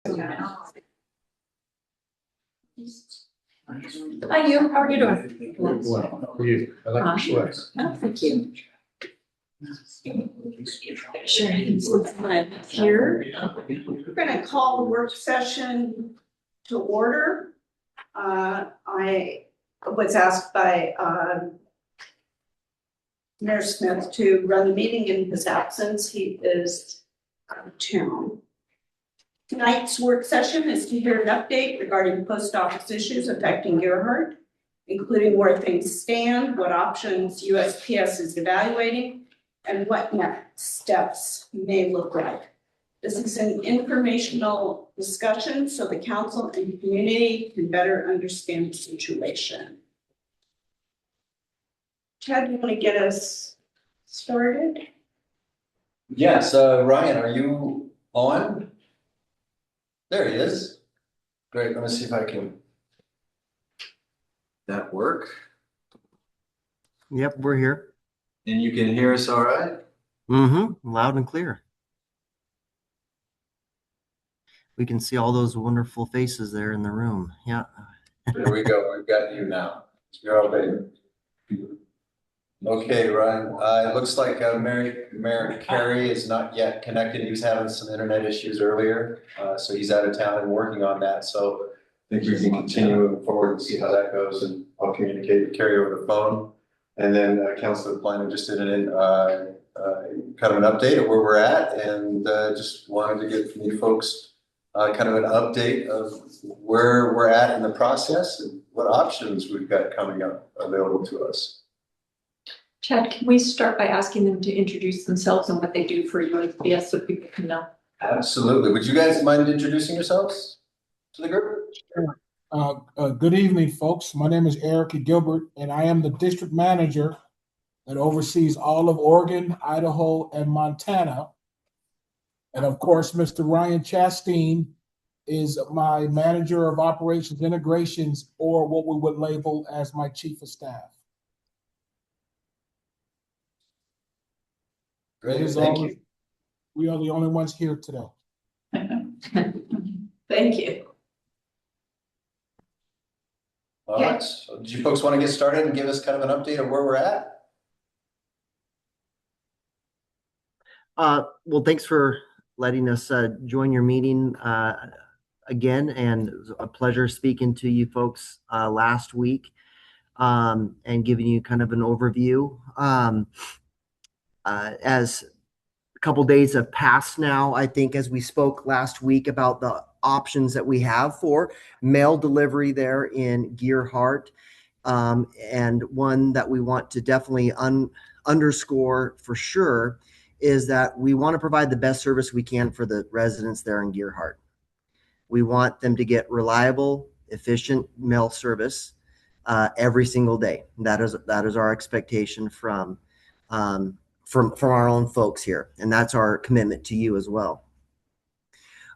Hi, you. How are you doing? Well, how are you? I like your sweats. Oh, thank you. Sure, I can see mine here. We're gonna call the work session to order. I was asked by Mayor Smith to run the meeting in his absence. He is out of town. Tonight's work session is to hear an update regarding post office issues affecting Gerhardt, including where things stand, what options USPS is evaluating, and what next steps may look like. This is an informational discussion so the council and community can better understand the situation. Chad, you want to get us started? Yes, Ryan, are you on? There he is. Great, let me see if I can. That work? Yep, we're here. And you can hear us all right? Loud and clear. We can see all those wonderful faces there in the room. Yeah. There we go, we've got you now. You're all baby. Okay, Ryan, it looks like Mayor Carey is not yet connected. He was having some internet issues earlier, so he's out of town and working on that. So I think we can continue moving forward and see how that goes, and I'll communicate with Carey over the phone. And then Councilor Planner just did kind of an update of where we're at, and just wanted to get from you folks kind of an update of where we're at in the process and what options we've got coming up available to us. Chad, can we start by asking them to introduce themselves and what they do for USPS so people can know? Absolutely. Would you guys mind introducing yourselves to the group? Sure. Good evening, folks. My name is Eric Gilbert, and I am the district manager that oversees all of Oregon, Idaho, and Montana. And of course, Mr. Ryan Chasteen is my manager of operations integrations, or what we would label as my chief of staff. Great, thank you. We are the only ones here today. Thank you. All right. So do you folks want to get started and give us kind of an update of where we're at? Well, thanks for letting us join your meeting again, and it was a pleasure speaking to you folks last week and giving you kind of an overview. As a couple days have passed now, I think, as we spoke last week about the options that we have for mail delivery there in Gerhardt, and one that we want to definitely underscore for sure is that we want to provide the best service we can for the residents there in Gerhardt. We want them to get reliable, efficient mail service every single day. That is our expectation from our own folks here, and that's our commitment to you as well.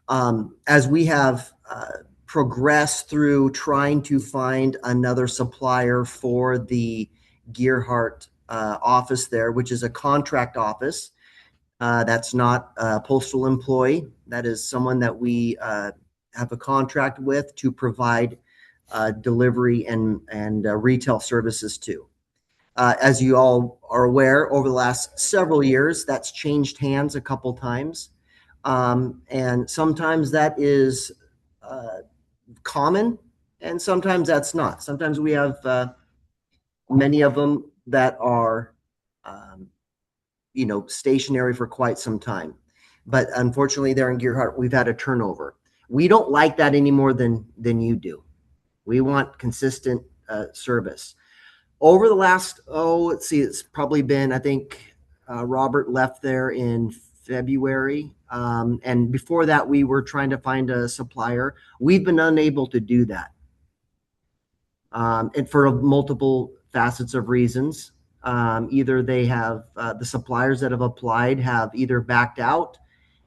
As we have progressed through trying to find another supplier for the Gerhardt office there, which is a contract office, that's not a postal employee. That is someone that we have a contract with to provide delivery and retail services to. As you all are aware, over the last several years, that's changed hands a couple times. And sometimes that is common, and sometimes that's not. Sometimes we have many of them that are, stationary for quite some time. But unfortunately, there in Gerhardt, we've had a turnover. We don't like that any more than you do. We want consistent service. Over the last, it's probably been, I think Robert left there in February. And before that, we were trying to find a supplier. We've been unable to do that. And for multiple facets of reasons. Either they have, the suppliers that have applied have either backed out,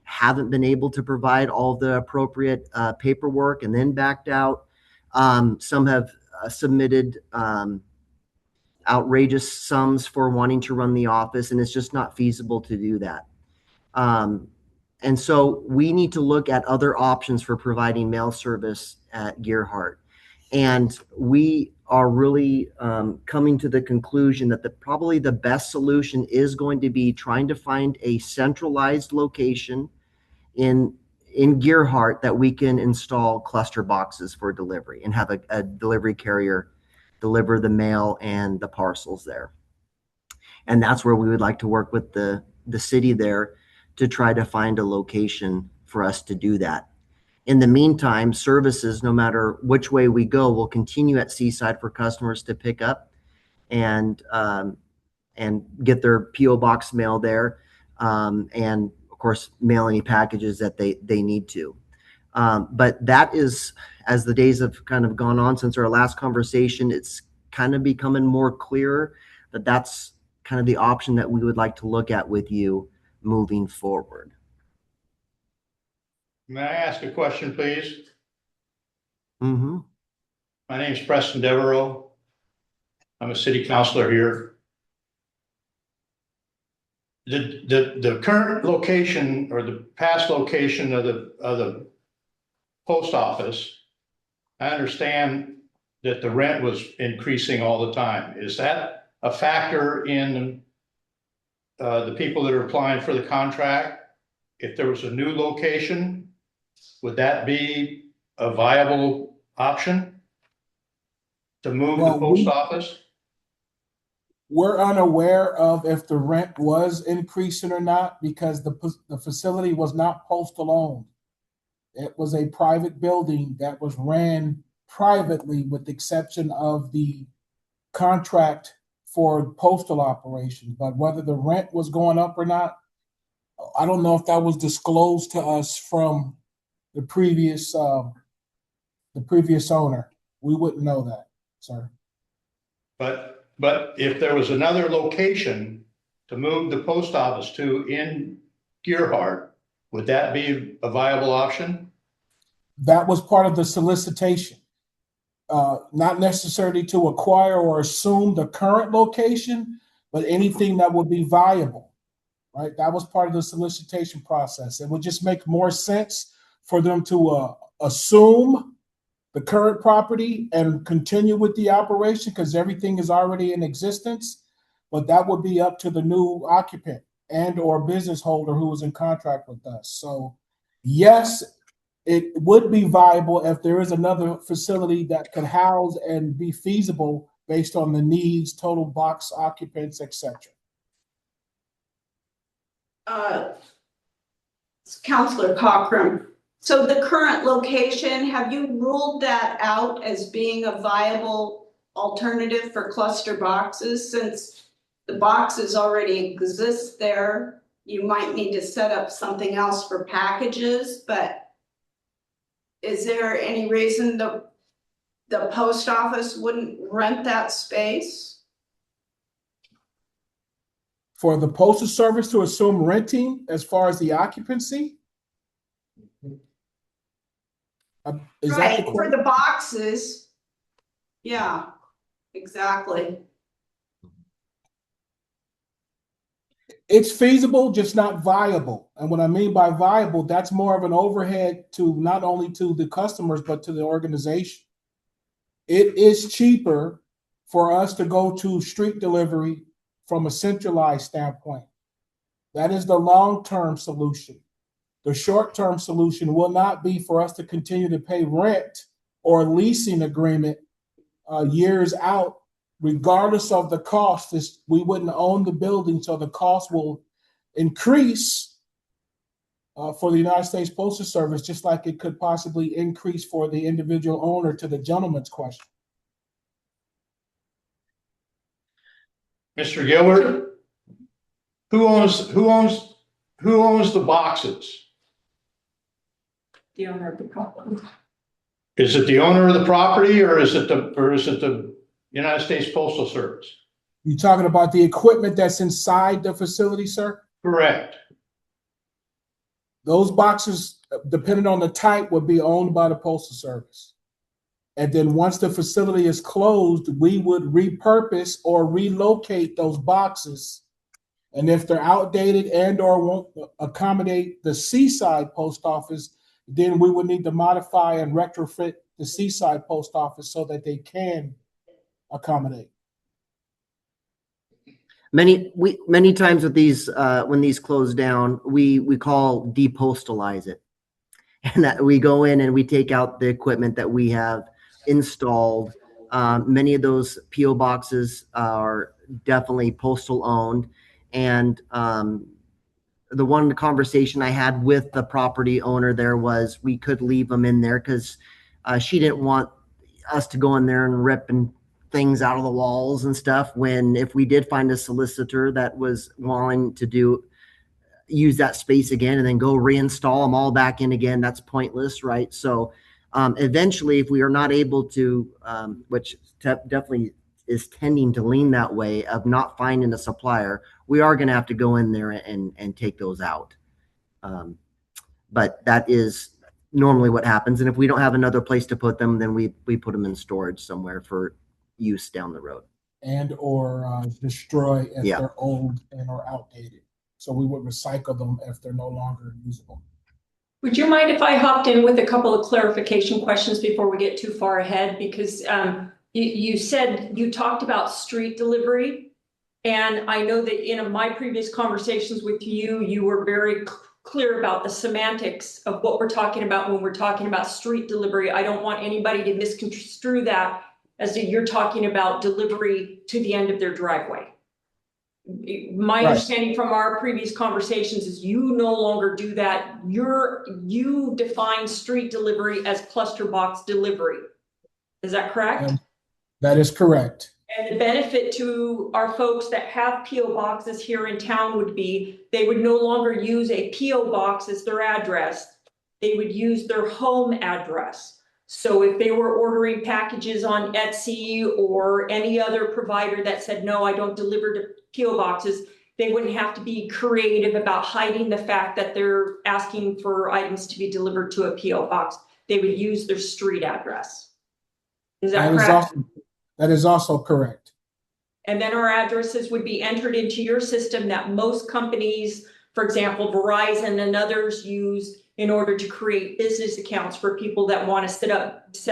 haven't been able to provide all the appropriate paperwork and then backed out. Some have submitted outrageous sums for wanting to run the office, and it's just not feasible to do that. And so we need to look at other options for providing mail service at Gearhart. And we are really coming to the conclusion that probably the best solution is going to be trying to find a centralized location in Gearhart that we can install cluster boxes for delivery and have a delivery carrier deliver the mail and the parcels there. And that's where we would like to work with the city there to try to find a location for us to do that. In the meantime, services, no matter which way we go, will continue at Seaside for customers to pick up and get their P.O. box mail there, and of course, mail any packages that they need to. But that is, as the days have kind of gone on since our last conversation, it's kind of becoming more clear that that's kind of the option that we would like to look at with you moving forward. May I ask a question, please? Mm-hmm. My name is Preston Devereaux. I'm a city councilor here. The current location or the past location of the post office, I understand that the rent was increasing all the time. Is that a factor in the people that are applying for the contract? If there was a new location, would that be a viable option to move the post office? We're unaware of if the rent was increasing or not because the facility was not postal owned. It was a private building that was ran privately with the exception of the contract for postal operations. But whether the rent was going up or not, I don't know if that was disclosed to us from the previous owner. We wouldn't know that, sir. But if there was another location to move the post office to in Gearhart, would that be a viable option? That was part of the solicitation. Not necessarily to acquire or assume the current location, but anything that would be viable, right? That was part of the solicitation process. It would just make more sense for them to assume the current property and continue with the operation because everything is already in existence, but that would be up to the new occupant and or business holder who was in contract with us. So yes, it would be viable if there is another facility that could house and be feasible based on the needs, total box occupants, etc. Councilor Cochran, so the current location, have you ruled that out as being a viable alternative for cluster boxes? Since the boxes already exist there, you might need to set up something else for packages, but is there any reason the post office wouldn't rent that space? For the postal service to assume renting as far as the occupancy? Is that the Right, for the boxes. Yeah, exactly. It's feasible, just not viable. And what I mean by viable, that's more of an overhead to not only to the customers, but to the organization. It is cheaper for us to go to street delivery from a centralized standpoint. That is the long-term solution. The short-term solution will not be for us to continue to pay rent or leasing agreement years out, regardless of the cost. We wouldn't own the building, so the cost will increase for the United States Postal Service, just like it could possibly increase for the individual owner, to the gentleman's question. Mr. Gilbert, who owns the boxes? The owner of the property. Is it the owner of the property or is it the United States Postal Service? You talking about the equipment that's inside the facility, sir? Correct. Those boxes, depending on the type, would be owned by the Postal Service. And then once the facility is closed, we would repurpose or relocate those boxes And if they're outdated and or won't accommodate the Seaside post office, then we would need to modify and retrofit the Seaside post office so that they can accommodate. Many times with these when these close down, we call depostalize it, and that we go in and we take out the equipment that we have installed. Many of those PO boxes are definitely postal owned, and the one conversation I had with the property owner there was we could leave them in there because she didn't want us to go in there and rip and things out of the walls and stuff. When if we did find a solicitor that was willing to use that space again and then go reinstall them all back in again, that's pointless, right? So eventually, if we are not able to, which definitely is tending to lean that way of not finding a supplier, we are going to have to go in there and take those out. But that is normally what happens. And if we don't have another place to put them, then we put them in storage somewhere for use down the road. And or destroy if Yeah. they're old and or outdated. So we would recycle them if they're no longer usable. Would you mind if I hopped in with a couple of clarification questions before we get too far ahead? Because you said you talked about street delivery. And I know that in my previous conversations with you, you were very clear about the semantics of what we're talking about when we're talking about street delivery. I don't want anybody to misconstrue that as that you're talking about delivery to the end of their driveway. My understanding from our previous conversations is you no longer do that. You define street delivery as cluster box delivery. Is that correct? That is correct. And the benefit to our folks that have PO boxes here in town would be they would no longer use a PO box as their address. They would use their home address. So if they were ordering packages on Etsy or any other provider that said, no, I don't deliver to PO boxes, they wouldn't have to be creative about hiding the fact that they're asking for items to be delivered to a PO box. They would use their street address. Is that correct? That is also correct. And then our addresses would be entered into your system that most companies, for example, Verizon and others use in order to create business accounts for people that want to set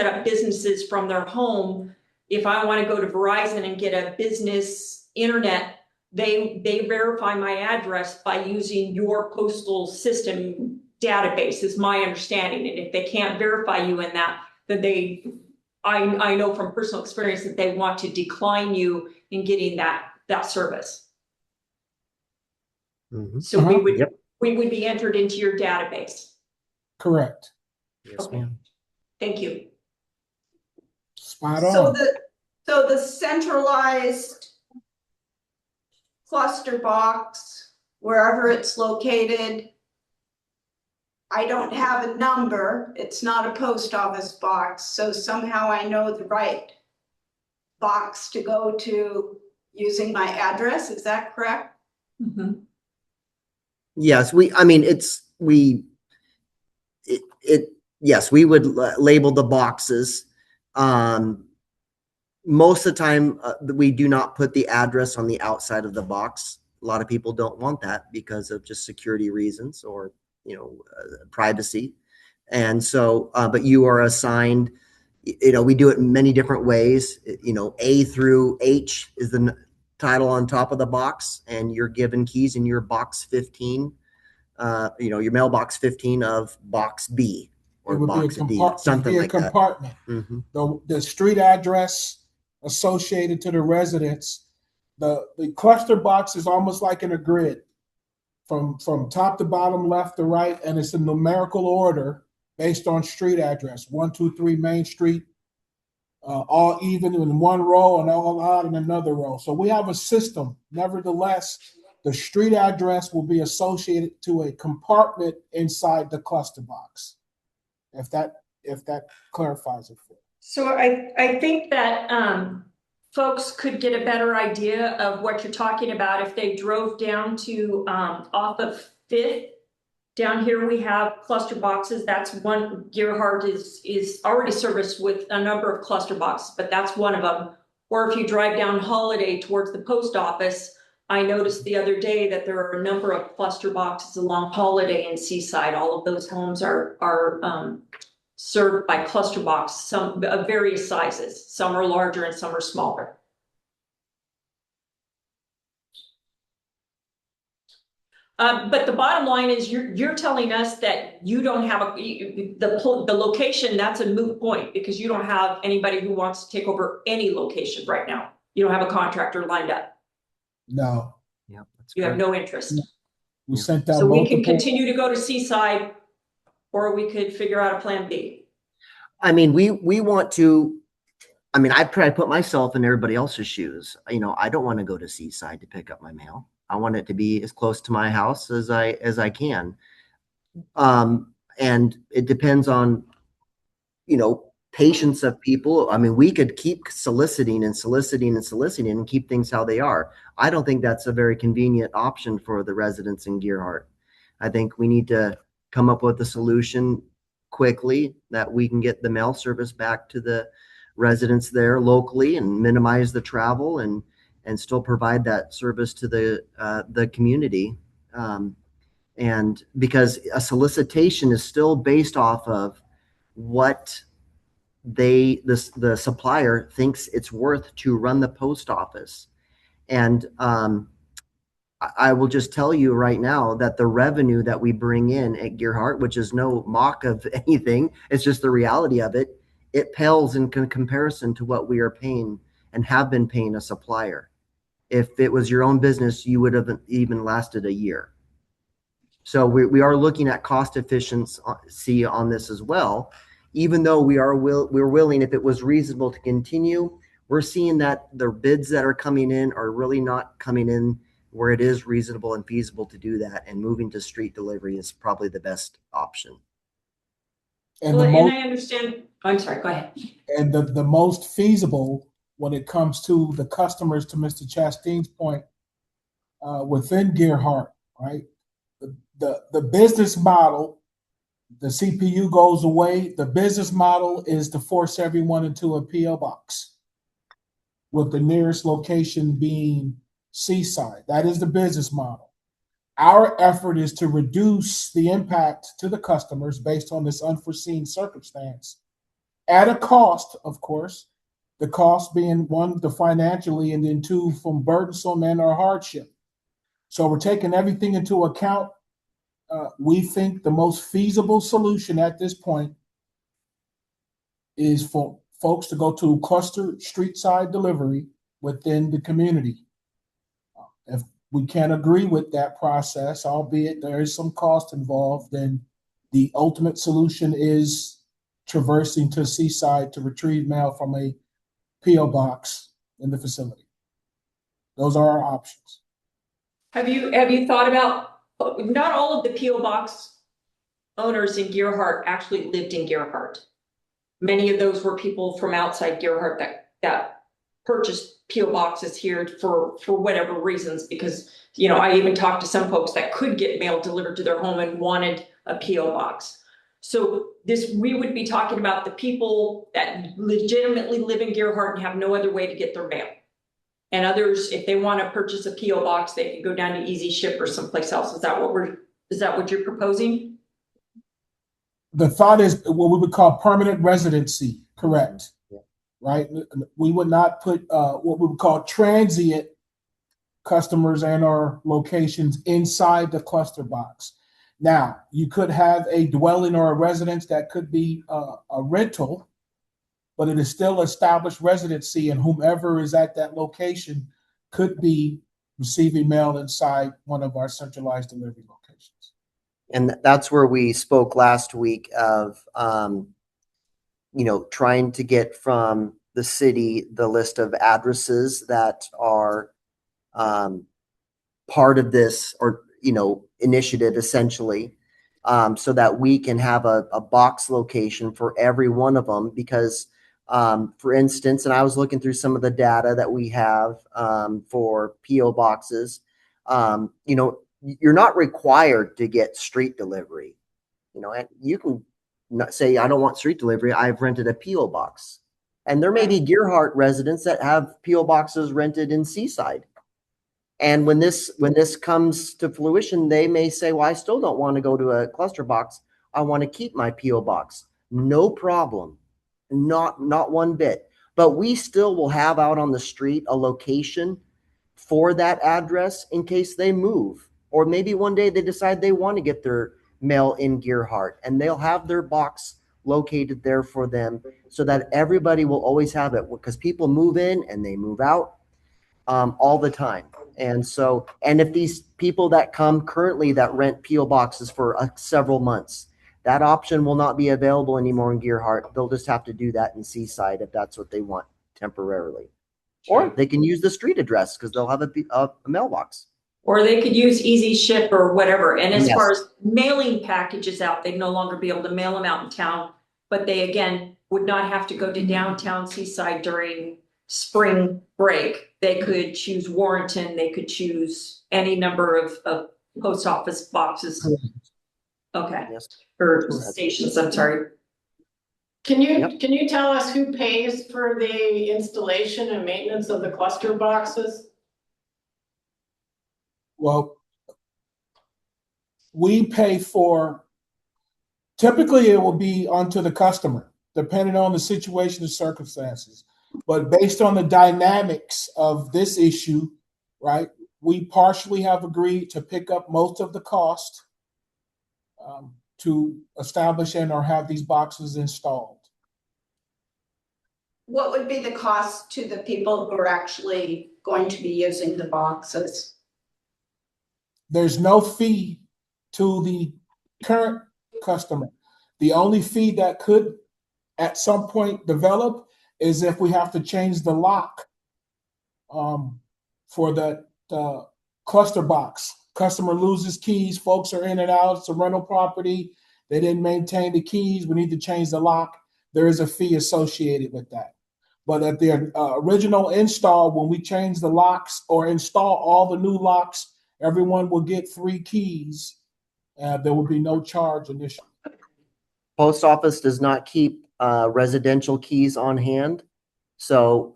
up businesses from their home. If I want to go to Verizon and get a business internet, they verify my address by using your postal system database, is my understanding. And if they can't verify you in that, then I know from personal experience that they want to decline you in getting that service. Mm-hmm. So we would be entered into your database. Correct. Yes, Okay. ma'am. Thank you. Spot on. So the centralized cluster box, wherever it's located, I don't have a number. It's not a post office box. So somehow I know the right box to go to using my address. Is that correct? Mm-hmm. Yes, yes, we would label the boxes. Most of the time, we do not put the address on the outside of the box. A lot of people don't want that because of just security reasons or, privacy. And so, but you are assigned, we do it in many different ways. A through H is the title on top of the box, and you're given keys in your box 15, your mailbox 15 of box B or box D, something like that. Compartment. Mm-hmm. The street address associated to the residence, the cluster box is almost like in a grid from top to bottom, left to right, and it's in numerical order based on street address. 1, 2, 3 Main Street, all even in one row and all odd in another row. So we have a system. Nevertheless, the street address will be associated to a compartment inside the cluster box. If that clarifies it for you. So I think that folks could get a better idea of what you're talking about if they drove down to off of 5th. Down here we have cluster boxes. That's one. Gerhardt is already serviced with a number of cluster boxes, but that's one of them. Or if you drive down Holiday towards the post office, I noticed the other day that there are a number of cluster boxes along Holiday and Seaside. All of those homes are served by cluster box, some of various sizes. Some are larger and some are smaller. But the bottom line is you're telling us that you don't have the location, that's a moot point because you don't have anybody who wants to take over any location right now. You don't have a contractor lined up. No, Yeah, that's You have correct. no interest. we sent out So we can multiple. continue to go to Seaside, or we could figure out a plan B. I mean, we want to, I mean, I try to put myself in everybody else's shoes. You know, I don't want to go to Seaside to pick up my mail. I want it to be as close to my house as I can. And it depends on, you know, patience of people. I mean, we could keep soliciting and soliciting and soliciting and keep things how they are. I don't think that's a very convenient option for the residents in Gearhart. I think we need to come up with a solution quickly that we can get the mail service back to the residents there locally and minimize the travel and still provide that service to the community. And because a solicitation is still based off of what the supplier thinks it's worth to run the post office. And I will just tell you right now that the revenue that we bring in at Gearhart, which is no mock of anything, it's just the reality of it, it pales in comparison to what we are paying and have been paying a supplier. If it was your own business, you would have even lasted a year. So we are looking at cost efficiency on this as well. Even though we're willing, if it was reasonable to continue, we're seeing that the bids that are coming in are really not coming in where it is reasonable and feasible to do that. And moving to street delivery is probably the best option. And Well, the and most, I understand. I'm sorry, go ahead. and the most feasible when it comes to the customers, to Mr. Chastain's point, within Gearhart, right? The business model, the CPU goes away. The business model is to force everyone into a PO box, with the nearest location being Seaside. That is the business model. Our effort is to reduce the impact to the customers based on this unforeseen circumstance at a cost, of course, the cost being one, the financially, and then two, from burdensome and or hardship. So we're taking everything into account. We think the most feasible solution at this point is for folks to go to cluster street side delivery within the community. If we can't agree with that process, albeit there is some cost involved, then the ultimate solution is traversing to Seaside to retrieve mail from a PO box in the facility. Those are our options. Have you thought about, not all of the PO box owners in Gearhart actually lived in Gearhart. Many of those were people from outside Gearhart that purchased PO boxes here for whatever reasons, because, you know, I even talked to some folks that could get mail delivered to their home and wanted a PO box. So we would be talking about the people that legitimately live in Gearhart and have no other way to get their mail. And others, if they want to purchase a PO box, they can go down to Easy Ship or someplace else. Is that what you're proposing? The thought is what we would call permanent residency, correct? Yeah. Right? We would not put what we would call transient customers and our locations inside the cluster box. Now, you could have a dwelling or a residence that could be a rental, but it is still established residency, and whomever is at that location could be receiving mail inside one of our centralized delivery locations. And that's where we spoke last week of, you know, trying to get from the city the list of addresses that are part of this, or, you know, initiative essentially, so that we can have a box location for every one of them. Because, for instance, and I was looking through some of the data that we have for PO boxes, you know, you're not required to get street delivery, you know, and you can not say, I don't want street delivery. I've rented a PO box. And there may be Gearhart residents that have PO boxes rented in Seaside. And when this comes to fruition, they may say, well, I still don't want to go to a cluster box. I want to keep my PO box. No problem. Not one bit. But we still will have out on the street a location for that address in case they move. Or maybe one day they decide they want to get their mail in Gearhart, and they'll have their box located there for them so that everybody will always have it, because people move in and they move out all the time. And so, and if these people that come currently that rent PO boxes for several months, that option will not be available anymore in Gearhart. They'll just have to do that in Seaside if that's what they want temporarily. Or they can use the street address because they'll have a mailbox. Or they could use Easy Ship or whatever. And as Yes. far as mailing packages out, they'd no longer be able to mail them out in town. But they, again, would not have to go to downtown Seaside during spring break. They could choose Warrenton. They could choose any number of post office boxes. Okay, Yes. or Correct. stations, I'm sorry. Can Yep. you tell us who pays for the installation and maintenance of the cluster boxes? Well, we pay for, typically it will be onto the customer, depending on the situation and circumstances. But based on the dynamics of this issue, right, we partially have agreed to pick up most of the cost to establish and or have these boxes installed. What would be the cost to the people who are actually going to be using the boxes? There's no fee to the current customer. The only fee that could at some point develop is if we have to change the lock for that cluster box. Customer loses keys, folks are in and out, it's a rental property, they didn't maintain the keys, we need to change the lock. There is a fee associated with that. But at the original install, when we change the locks or install all the new locks, everyone will get 3 keys. There will be no charge initially. Post office does not keep residential keys on hand. So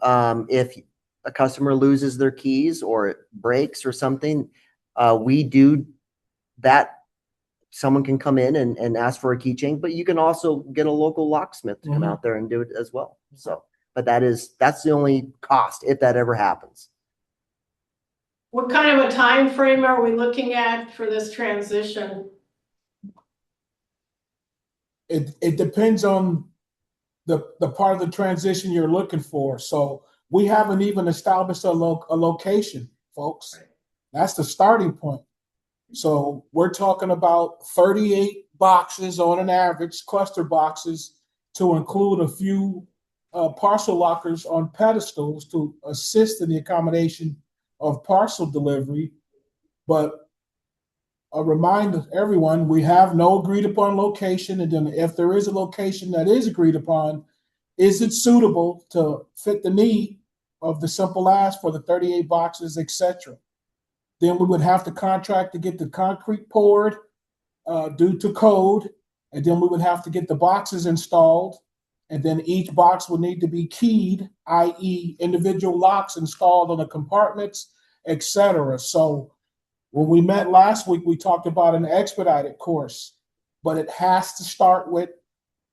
if a customer loses their keys or it breaks or something, we do that. Someone can come in and ask for a key change, but you can also get a local locksmith to come out there and do it as well. So, but that's the only cost if that ever happens. What kind of a time frame are we looking at for this transition? It depends on the part of the transition you're looking for. So we haven't even established a location, folks. That's the starting point. So we're talking about 38 boxes on an average, cluster boxes, to include a few parcel lockers on pedestals to assist in the accommodation of parcel delivery. But a reminder to everyone, we have no agreed upon location. And then if there is a location that is agreed upon, is it suitable to fit the need of the simple ask for the 38 boxes, etc.? Then we would have to contract to get the concrete poured due to code. And then we would have to get the boxes installed. And then each box would need to be keyed, i.e. individual locks installed on the compartments, etc. So when we met last week, we talked about an expedited course, but it has to start with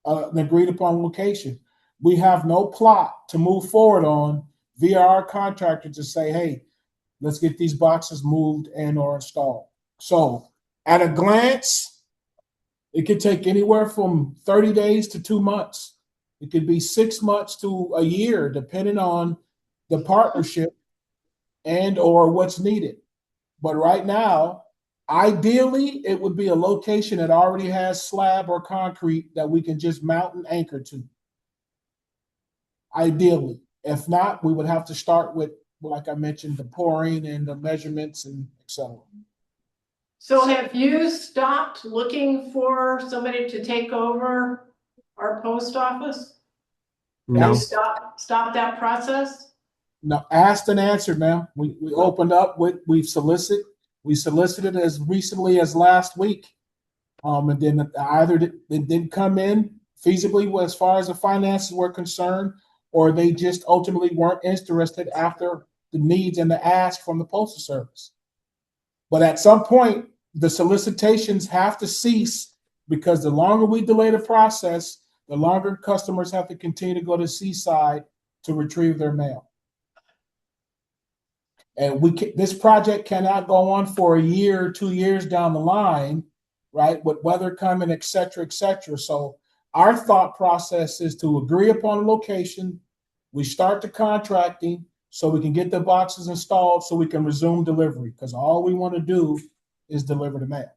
an agreed upon location. We have no plot to move forward on via our contractor to say, hey, let's get these boxes moved and or installed. So at a glance, it could take anywhere from 30 days to 2 months. It could be 6 months to a year, depending on the partnership and or what's needed. But right now, ideally, it would be a location that already has slab or concrete that we can just mount and anchor to. Ideally. If not, we would have to start with, like I mentioned, the pouring and the measurements and et cetera. So have you stopped looking for somebody to take over our post office? Have No. you stopped that process? No, asked and answered, ma'am. We opened up with, we solicited as recently as last week. And then either it didn't come in feasibly as far as the finances were concerned, or they just ultimately weren't interested after the needs and the ask from the Postal Service. But at some point, the solicitations have to cease because the longer we delay the process, the longer customers have to continue to go to Seaside to retrieve their mail. And this project cannot go on for a year, 2 years down the line, right? With weather coming, et cetera, et cetera. So our thought process is to agree upon a location. We start the contracting so we can get the boxes installed so we can resume delivery, because all we want to do is deliver the mail.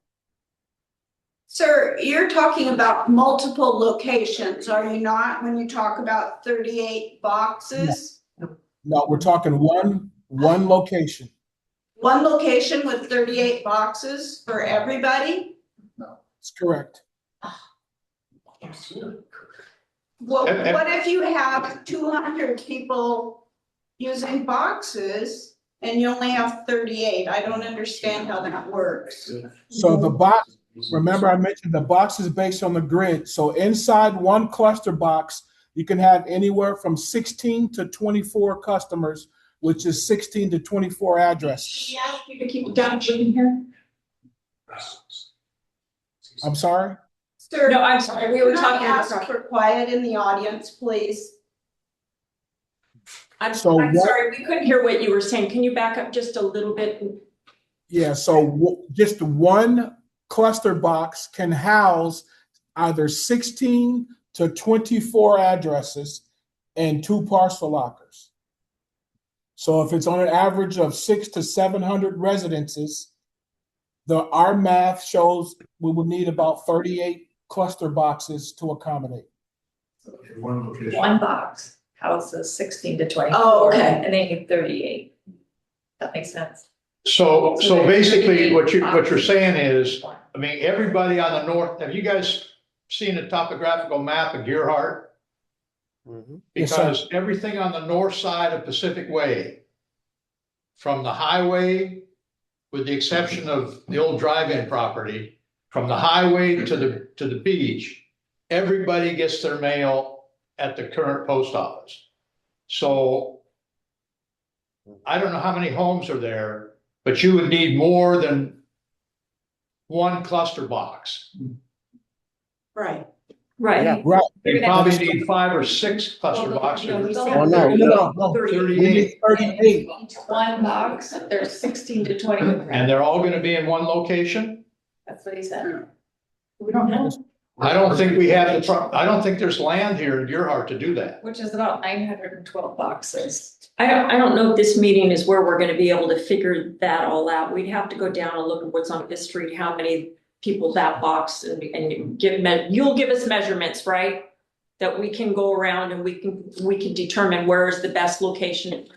Sir, you're talking about multiple locations, are you not, when you talk about 38 boxes? No, we're talking one location. One location with 38 boxes for everybody? That's correct. Well, what if you have 200 people using boxes and you only have 38? I don't understand how that works. So the box, remember I mentioned the box is based on the grid. So inside one cluster box, you can have anywhere from 16 to 24 customers, which is 16 to 24 addresses. Can I ask you to keep it down in here? I'm sorry? Sir, No, I'm sorry, we were can I talking ask about. for quiet in the audience, please? I'm So what- sorry, we couldn't hear what you were saying. Can you back up just a little bit? Yeah, so just one cluster box can house either 16 to 24 addresses and 2 parcel lockers. So if it's on an average of 600 to 700 residences, our math shows we would need about 38 cluster boxes to accommodate. One box houses 16 to 24. Oh, okay. And they need 38. That makes sense. So there's basically 38 what you're boxes. saying is, I mean, everybody on the north, have you guys seen a topographical map of Gearhart? Yes, sir. Because everything on the north side of Pacific Way, from the highway, with the exception of the old drive-in property, from the highway to the beach, everybody gets their mail at the current post office. So I don't know how many homes are there, but you would need more than one cluster box. Right. Right. Right. You probably need 5 or 6 cluster boxes. No, no. We 38, need 38. One box, there's 16 to 20. and they're all gonna be in one location? That's what he said. We don't know. I don't think we have I don't think there's land here in Gearhart to do that. Which is about 912 boxes. I don't know if this meeting is where we're gonna be able to figure that all out. We'd have to go down and look at what's on Fifth Street, how many people that box, and you'll give us measurements, right? That we can go around and we can determine where is the best location.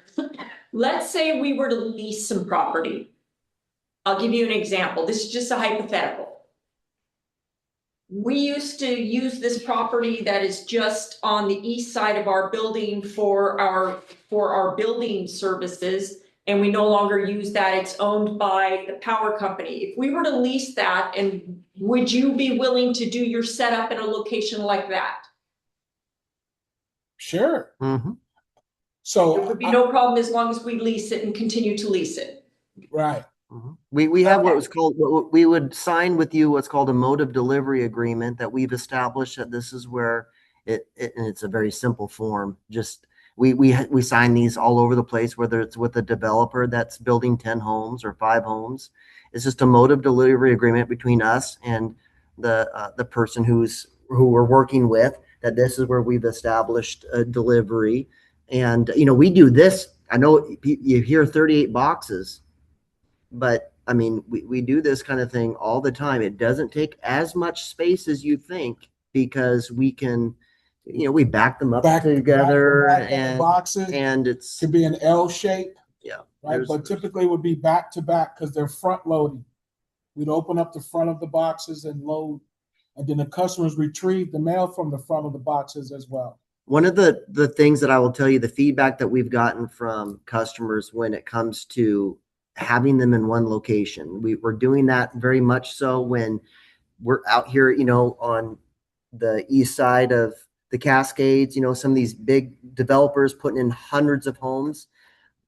Let's say we were to lease some property. I'll give you an example. This is just a hypothetical. We used to use this property that is just on the east side of our building for our building services, and we no longer use that. It's owned by the power company. If we were to lease that, and would you be willing to do your setup in a location like that? Sure. Mm-hmm. There So, would be no problem as long as we lease it and continue to lease it. right. We have what Okay. was called, what we would sign with you, what's called a mode of delivery agreement that we've established that this is where and it's a very simple form. Just we sign these all over the place, whether it's with a developer that's building 10 homes or 5 homes. It's just a mode of delivery agreement between us and the person who we're working with, that this is where we've established a delivery. And, we do this. I know you hear 38 boxes, but I mean, we do this kind of thing all the time. It doesn't take as much space as you think because we can, we back them up together back and boxes it's, could be an L shape, yeah. right? But typically would be back to back because they're front loading. We'd open up the front of the boxes and load, and then the customers retrieve the mail from the front of the boxes as well. One of the things that I will tell you, the feedback that we've gotten from customers when it comes to having them in one location, we're doing that very much so when we're out here, on the east side of the Cascades, some of these big developers putting in hundreds of homes.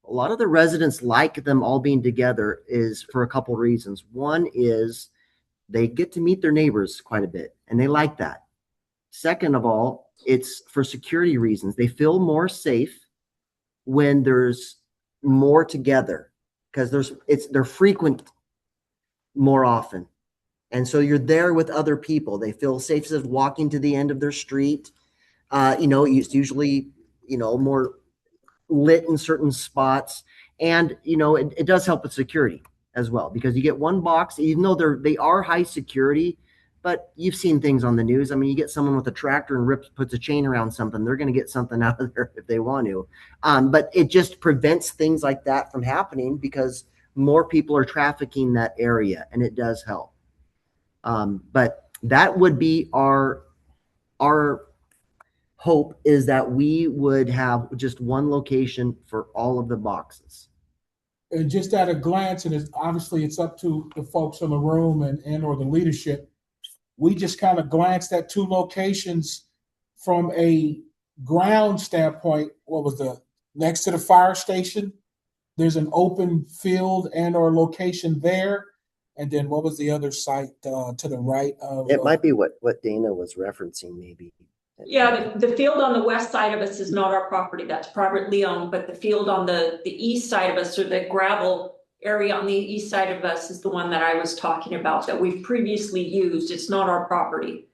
A lot of the residents like them all being together is for a couple reasons. One is they get to meet their neighbors quite a bit, and they like that. Second of all, it's for security reasons. They feel more safe when there's more together because they're frequent more often. And so you're there with other people. They feel safe as walking to the end of their street. It's usually, more lit in certain spots. And, it does help with security as well, because you get one box, even though they are high security, but you've seen things on the news. I mean, you get someone with a tractor and puts a chain around something, they're going to get something out of there if they want to. But it just prevents things like that from happening because more people are trafficking that area, and it does help. But that would be our hope, is that we would have just one location for all of the boxes. And just at a glance, and it's up to the folks in the room and or the leadership. We just kind of glanced at two locations from a ground standpoint. What was next to the fire station? There's an open field and or location there. And then what was the other site to the right of? It might be what Dana was referencing, maybe. Yeah, the field on the west side of us is not our property. That's privately owned, but the field on the east side of us, or the gravel area on the east side of us, is the one that I was talking about that we've previously used. It's not our property.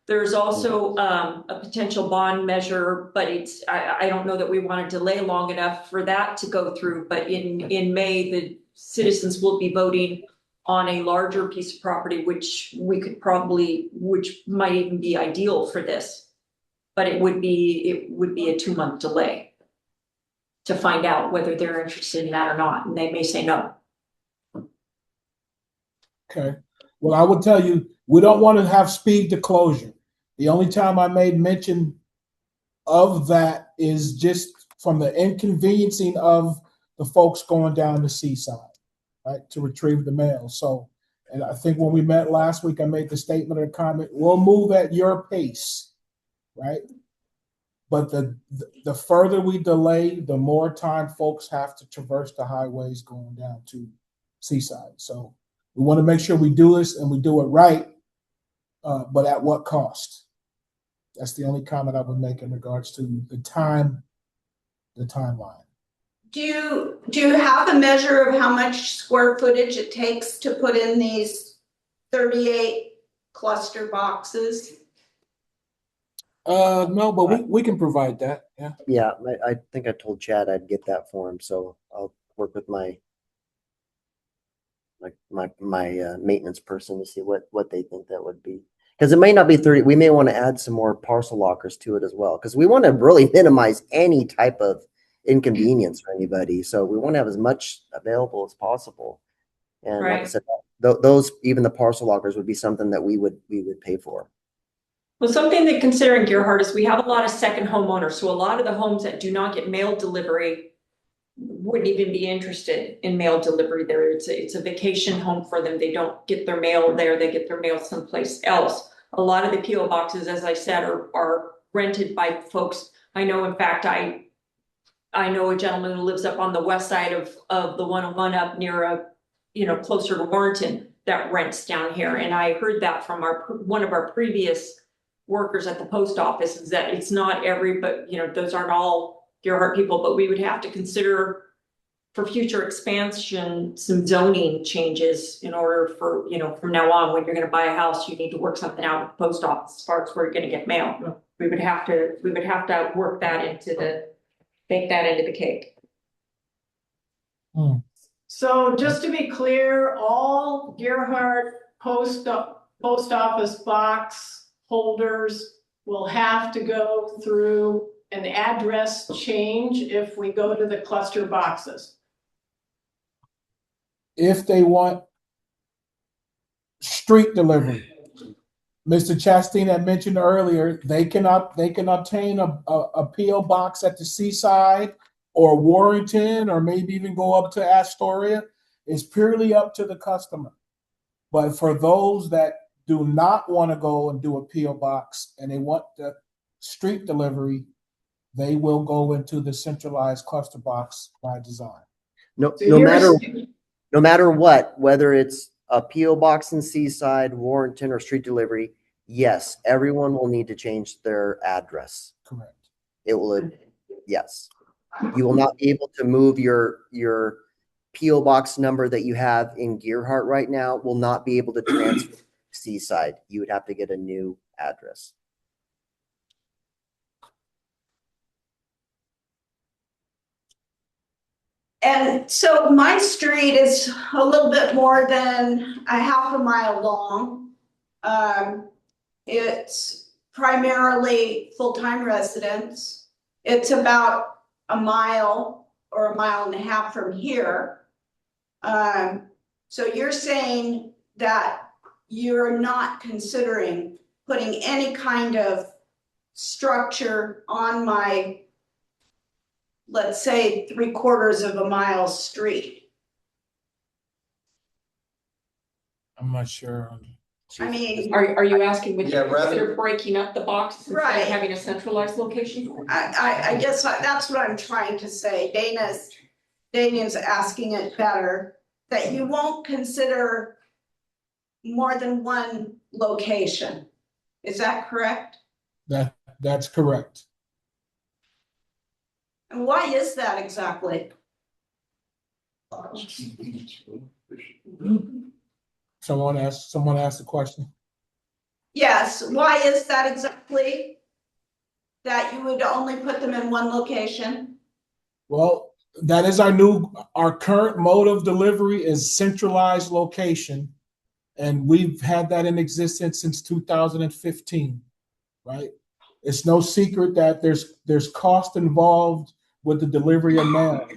There's also a potential bond measure, but I don't know that we want to delay long enough for that to go through. But in May, the citizens will be voting on a larger piece of property, which might even be ideal for this. But it would be a 2-month delay to find out whether they're interested in that or not, and they may say no. Okay. Well, I would tell you, we don't want to have speed to closure. The only time I made mention of that is just from the inconveniencing of the folks going down the seaside, right, to retrieve the mail. So, and I think when we met last week, I made the statement or comment, we'll move at your pace. Right. But the further we delay, the more time folks have to traverse the highways going down to Seaside. So we want to make sure we do this and we do it right. But at what cost? That's the only comment I would make in regards to the timeline. Do you have a measure of how much square footage it takes to put in these 38 cluster boxes? No, but we can provide that. Yeah. Yeah, I think I told Chad I'd get that for him, so I'll work with my maintenance person to see what they think that would be. Because it may not be 30. We may want to add some more parcel lockers to it as well, because we want to really minimize any type of inconvenience for anybody. So we want to have as much available as possible. And like I said, those, even the parcel lockers, would be something that we would pay for. Well, something to consider in Gerhardt is we have a lot of second homeowners. So a lot of the homes that do not get mail delivery wouldn't even be interested in mail delivery there. It's a vacation home for them. They don't get their mail there. They get their mail someplace else. A lot of the P.O. boxes, as I said, are rented by folks. I know, in fact, I know a gentleman who lives up on the west side of the 101 up near closer to Warrenton, that rents down here. And I heard that from one of our previous workers at the post office, is that it's not but those aren't all Gerhardt people, but we would have to consider for future expansion some zoning changes in order for, from now on, when you're going to buy a house, you need to work something out with the post office as far as where you're going to get mail. We would have to work that bake that into the cake. So just to be clear, all Gerhardt post office box holders will have to go through an address change if we go to the cluster boxes. If they want street delivery, Mr. Chastain had mentioned earlier, they can obtain a P.O. box at the Seaside or Warrenton, or maybe even go up to Astoria. It's purely up to the customer. But for those that do not want to go and do a P.O. box and they want the street delivery, they will go into the centralized cluster box by design. No, So no matter, here's- no matter what, whether it's a PO box in Seaside, Warrenton, or street delivery, yes, everyone will need to change their address. Correct. It will, yes. You will not be able to move your PO box number that you have in Gearhart right now will not be able to transfer to Seaside. You would have to get a new address. And so my street is a little bit more than a half a mile long. It's primarily full-time residents. It's about a mile or a mile and a half from here. So you're saying that you're not considering putting any kind of structure on my, let's say, 3/4 of a mile street? I'm not sure. I mean, Are you asking, would you Yeah, rather- consider breaking up the boxes instead Right. of having a centralized location? I guess that's what I'm trying to say. Dana's asking it better, that you won't consider more than one location. Is that correct? That's correct. And why is that exactly? Someone asked a question. Yes, why is that exactly? That you would only put them in one location? Well, that is our current mode of delivery is centralized location. And we've had that in existence since 2015, right? It's no secret that there's cost involved with the delivery of mail,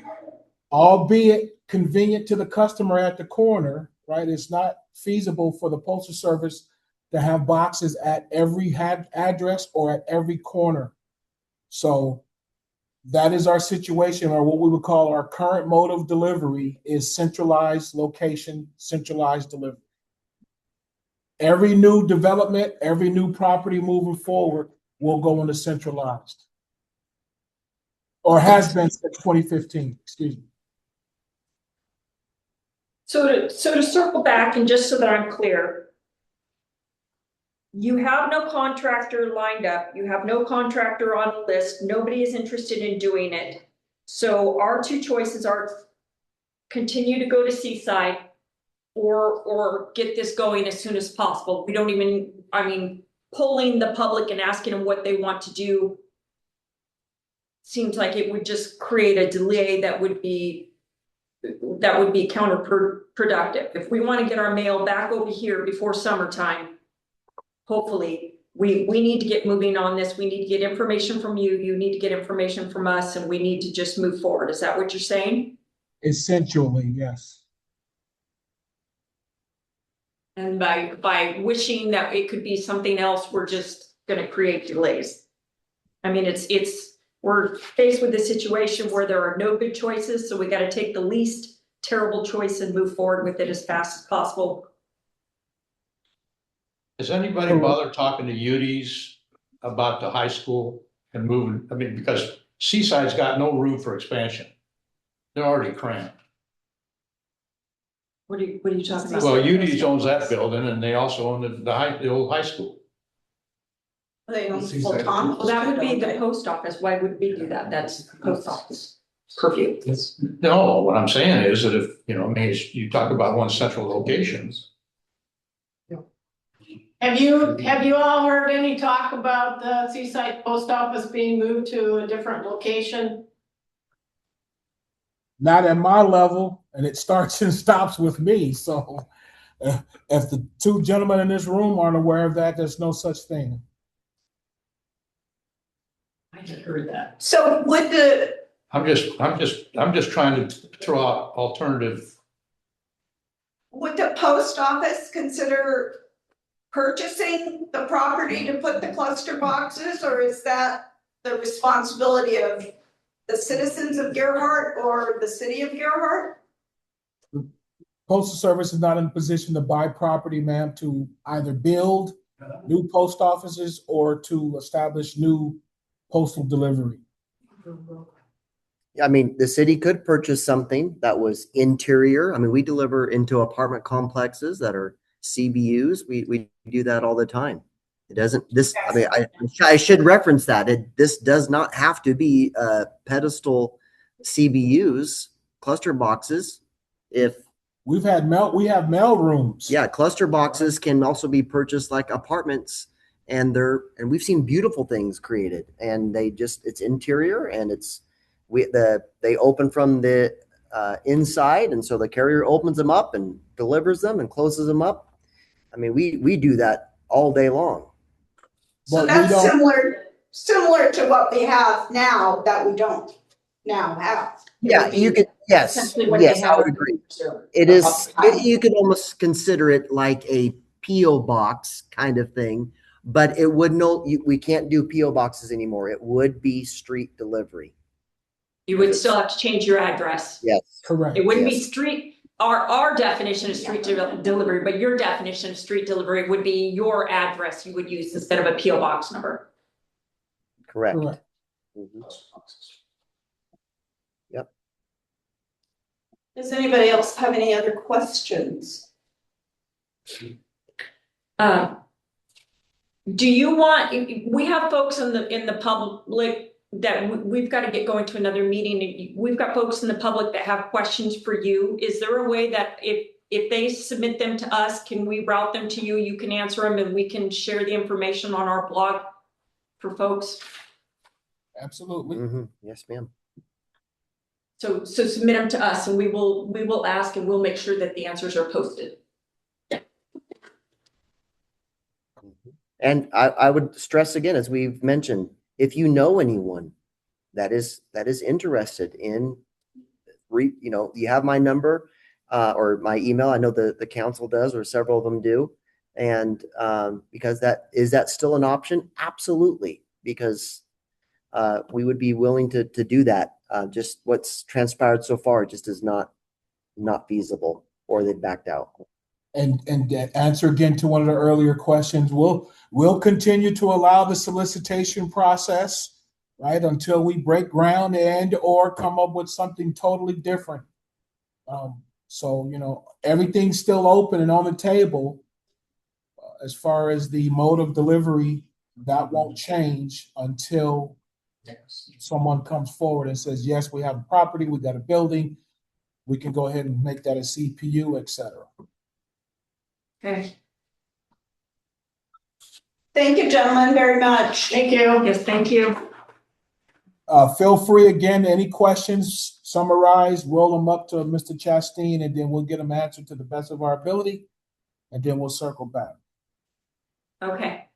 albeit convenient to the customer at the corner, right? It's not feasible for the Postal Service to have boxes at every address or at every corner. So that is our situation, or what we would call our current mode of delivery is centralized location, centralized delivery. Every new development, every new property moving forward will go into centralized. Or has been since 2015, excuse me. So to circle back, and just so that I'm clear, you have no contractor lined up, you have no contractor on the list, nobody is interested in doing it. So our two choices are continue to go to Seaside or get this going as soon as possible. We don't even, polling the public and asking them what they want to do seems like it would just create a delay that would be counterproductive. If we want to get our mail back over here before summertime, hopefully, we need to get moving on this. We need to get information from you. You need to get information from us, and we need to just move forward. Is that what you're saying? Essentially, yes. And by wishing that it could be something else, we're just gonna create delays. I mean, we're faced with a situation where there are no good choices, so we gotta take the least terrible choice and move forward with it as fast as possible. Has anybody bothered talking to UDs about the high school and moving? I mean, because Seaside's got no room for expansion. They're already cramped. What are you talking about? Well, UDs owns that building and they also own the old high school. They don't Seaside. full time. Well, that would be the post office. Why would we do that? That's the post office purview. No, what I'm saying is that if, you talk about one central location. Have you all heard any talk about the Seaside Post Office being moved to a different location? Not at my level, and it starts and stops with me. So if the two gentlemen in this room aren't aware of that, there's no such thing. I just heard that. So would I'm just trying to throw out alternative. would the post office consider purchasing the property to put the cluster boxes, or is that the responsibility of the citizens of Gerhart or the city of Gerhart? Postal Service is not in a position to buy property, ma'am, to either build new post offices or to establish new postal delivery. I mean, the city could purchase something that was interior. I mean, we deliver into apartment complexes that are CBUs. We do that all the time. It doesn't, this, I mean, I should reference that. This does not have to be pedestal CBUs, cluster boxes. If we have mail rooms. Yeah, cluster boxes can also be purchased like apartments, and we've seen beautiful things created, and it's interior, and they open from the inside, and so the carrier opens them up and delivers them and closes them up. I mean, we do that all day long. So But that's similar to what we have now that we don't now have. Yeah, you could, yes, essentially what they yes, I would have. agree. It is, you could almost consider it like a PO box kind of thing, but it would we can't do PO boxes anymore. It would be street delivery. You would still have to change your address. Yes. Correct. It wouldn't be Yes. street, our definition of street delivery, but your definition of street delivery would be your address you would use instead of a PO box number. Correct. Correct. Mhm. Does anybody else have any other questions? Do you want, we have folks in the public that we've got to get going to another meeting. We've got folks in the public that have questions for you. Is there a way that if they submit them to us, can we route them to you? You can answer them and we can share the information on our blog for folks? Absolutely. Mhm. Yes, ma'am. So submit them to us and we will ask and we'll make sure that the answers are posted. And I would stress again, as we've mentioned, if you know anyone that is interested in, you have my number or my email. I know the council does, or several of them do. And because is that still an option? Absolutely, because we would be willing to do that. Just what's transpired so far just is not feasible, or they've backed out. And to answer again to one of the earlier questions, we'll continue to allow the solicitation process, right, until we break ground and or come up with something totally different. So, everything's still open and on the table. As far as the mode of delivery, that won't change until someone comes forward and says, yes, we have a property, we got a building, we can go ahead and make that a CPU, etc. Okay. Thank you, gentlemen, very much. Thank you. Yes, thank you. Feel free again, any questions, summarize, roll them up to Mr. Chastain, and then we'll get them answered to the best of our ability, and then we'll circle back. Okay.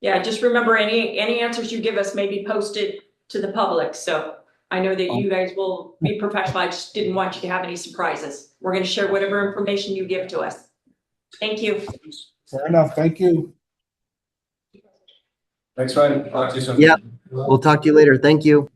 Yeah, just remember any answers you give us may be posted to the public. So I know that you guys will be professional. I just didn't want you to have any surprises. We're going to share whatever information you give to us. Thank you. Fair enough. Thank you. Thanks, Ryan. Talk to you soon. Yeah. We'll talk to you later. Thank you.